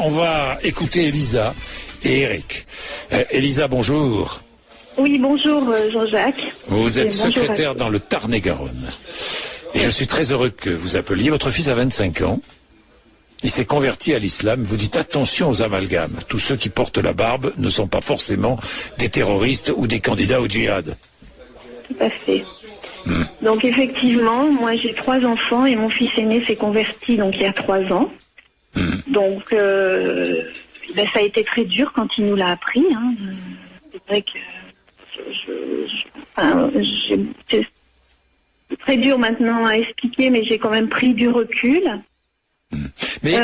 On va écouter Elisa et Eric. Elisa, bonjour. Oui, bonjour Jean-Jacques. Vous êtes bonjour secrétaire dans le Tarn-et-Garonne. Et je suis très heureux que vous appeliez. Votre fils a 25 ans. Il s'est converti à l'islam. Vous dites attention aux amalgames. Tous ceux qui portent la barbe ne sont pas forcément des terroristes ou des candidats au djihad. Tout à fait. Donc effectivement, moi j'ai 3 enfants et mon fils aîné s'est converti donc il y a 3 ans. Donc ça a été très dur quand il nous l'a appris. Hein. C'est vrai que c'est très dur maintenant à expliquer, mais j'ai quand même pris du recul. Mais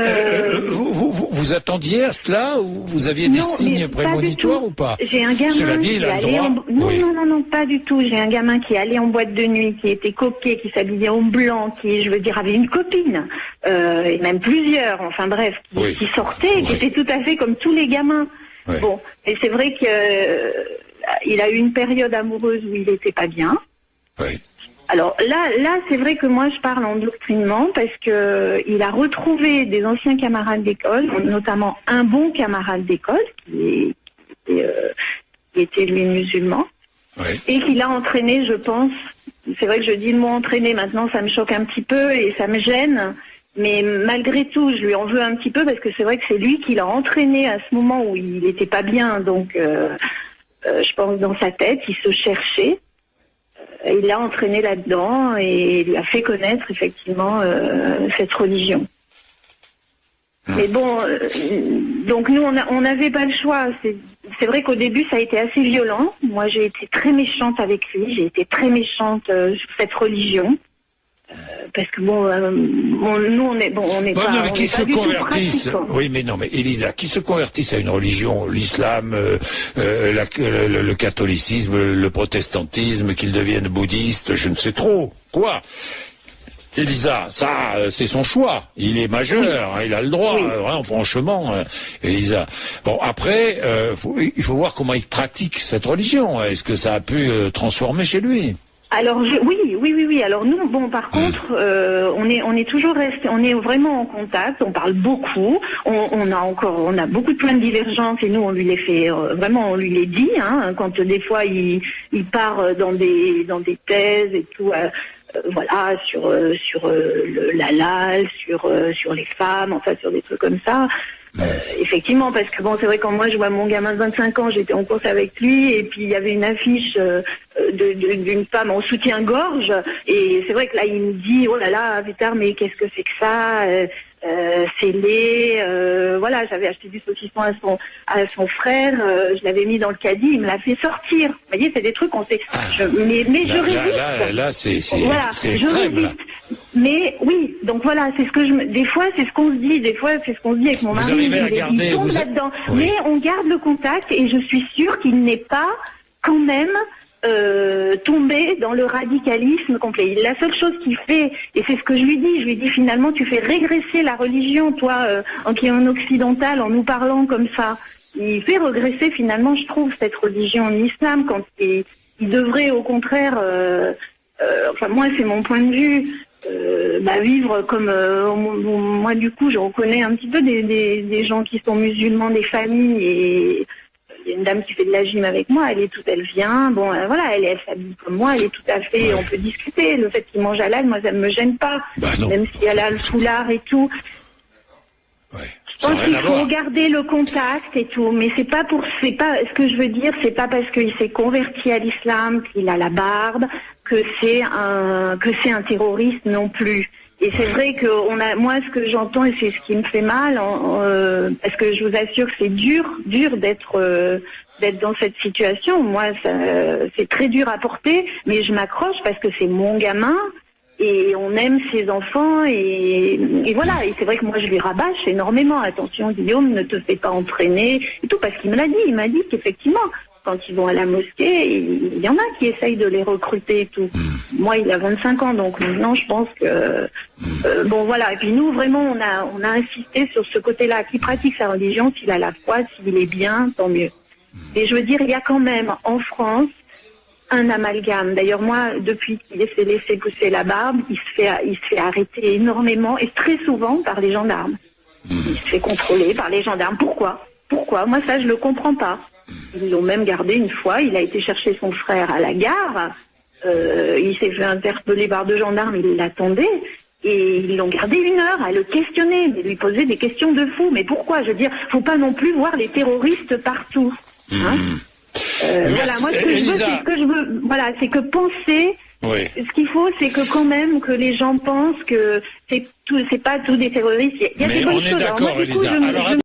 vous attendiez à cela ou vous aviez des signes prémonitoires ou pas? J'ai un gamin qui est allé non, pas du tout. J'ai un gamin qui est allé en boîte de nuit, qui était coquet, qui s'habillait en blanc, qui, avait une copine, et même plusieurs, enfin bref, qui sortait, qui était tout à fait comme tous les gamins. Oui. Bon, et c'est vrai que il a eu une période amoureuse où il n'était pas bien. Oui. Alors là, c'est vrai que moi je parle endoctrinement parce que il a retrouvé des anciens camarades d'école, notamment un bon camarade d'école qui était lui musulman, et qui l'a entraîné, je pense. C'est vrai que je dis le mot entraîner maintenant, ça me choque un petit peu et ça me gêne, mais malgré tout, je lui en veux un petit peu parce que c'est vrai que c'est lui qui l'a entraîné à ce moment où il n'était pas bien, donc je pense dans sa tête, il se cherchait. Il l'a entraîné là-dedans et lui a fait connaître effectivement cette religion. Mais bon, donc nous on n'avait pas le choix. C'est vrai qu'au début ça a été assez violent. Moi j'ai été très méchante avec lui, j'ai été très méchante sur cette religion. Parce que nous on est pas qui se convertissent. Oui, mais non, mais Elisa, qui se convertissent à une religion, l'islam, le catholicisme, le protestantisme, qu'ils deviennent bouddhistes, je ne sais trop quoi. Elisa, ça, c'est son choix. Il est majeur, il a le droit. Franchement, Elisa. Bon, après, il faut voir comment il pratique cette religion. Est-ce que ça a pu transformer chez lui? Alors oui. Alors nous, par contre, on est toujours resté, on est vraiment en contact. On parle beaucoup. On a beaucoup de points de divergence et nous on lui les fait vraiment, on lui les dit. Hein, quand des fois il part dans des thèses et tout. Voilà, sur l'halal, sur les femmes, enfin sur des trucs comme ça. Effectivement, parce que c'est vrai, quand moi je vois mon gamin de 25 ans, j'étais en course avec lui et puis il y avait une affiche d'une femme en soutien-gorge et c'est vrai que là il me dit oh là là Victor, mais qu'est-ce que c'est que ça, c'est laid, voilà, j'avais acheté du saucisson à son frère, je l'avais mis dans le caddie, il me l'a fait sortir. Vous voyez, c'est des trucs on sait. Mais je résiste. Là c'est extrême. Là. Mais oui, donc voilà, c'est ce que des fois c'est ce qu'on se dit, avec mon mari, il tombe là-dedans. Oui. Mais on garde le contact et je suis sûre qu'il n'est pas quand même tombé dans le radicalisme complet. La seule chose qu'il fait, et c'est ce que je lui dis finalement tu fais régresser la religion, toi qui est en occidental, en nous parlant comme ça. Il fait régresser finalement, je trouve, cette religion en islam quand il devrait au contraire, enfin moi c'est mon point de vue, vivre comme moi du coup je reconnais un petit peu des gens qui sont musulmans, des familles, et il y a une dame qui fait de la gym avec moi, elle vient, voilà, elle s'habille comme moi, elle est tout à fait, on peut discuter, le fait qu'il mange halal, moi ça ne me gêne pas, même si elle a le foulard et tout. Je pense qu'il faut garder le contact et tout, mais c'est pas ce que je veux dire, c'est pas parce qu'il s'est converti à l'islam, qu'il a la barbe, que c'est un terroriste non plus. Et c'est vrai que moi ce que j'entends, et c'est ce qui me fait mal, parce que je vous assure que c'est dur d'être dans cette situation. Moi c'est très dur à porter, mais je m'accroche parce que c'est mon gamin. Et on aime ses enfants et voilà. Et c'est vrai que moi je lui rabâche énormément. Attention Guillaume, ne te fais pas entraîner et tout, parce qu'il me l'a dit. Il m'a dit qu'effectivement, quand ils vont à la mosquée, il y en a qui essayent de les recruter et tout. Moi il a 25 ans, donc maintenant je pense que voilà. Et puis nous vraiment on a insisté sur ce côté-là, qui pratique sa religion, s'il a la foi, s'il est bien, tant mieux. Et je veux dire, il y a quand même en France un amalgame. D'ailleurs, moi, depuis qu'il s'est laissé pousser la barbe, il se fait arrêter énormément et très souvent par les gendarmes. Il se fait contrôler par les gendarmes. Pourquoi? Moi, ça, je le comprends pas. Ils l'ont même gardé une fois. Il a été chercher son frère à la gare. Il s'est fait interpeller par 2 gendarmes. Il l'attendait. Et ils l'ont gardé 1 heure à le questionner, de lui poser des questions de fou. Mais pourquoi? Je veux dire, faut pas non plus voir les terroristes partout. Hein? Voilà, moi, ce que je veux, voilà, c'est que penser. Oui. Ce qu'il faut, c'est que quand même que les gens pensent que c'est pas tous des terroristes. Il y a des bonnes choses. On est d'accord, Elisa.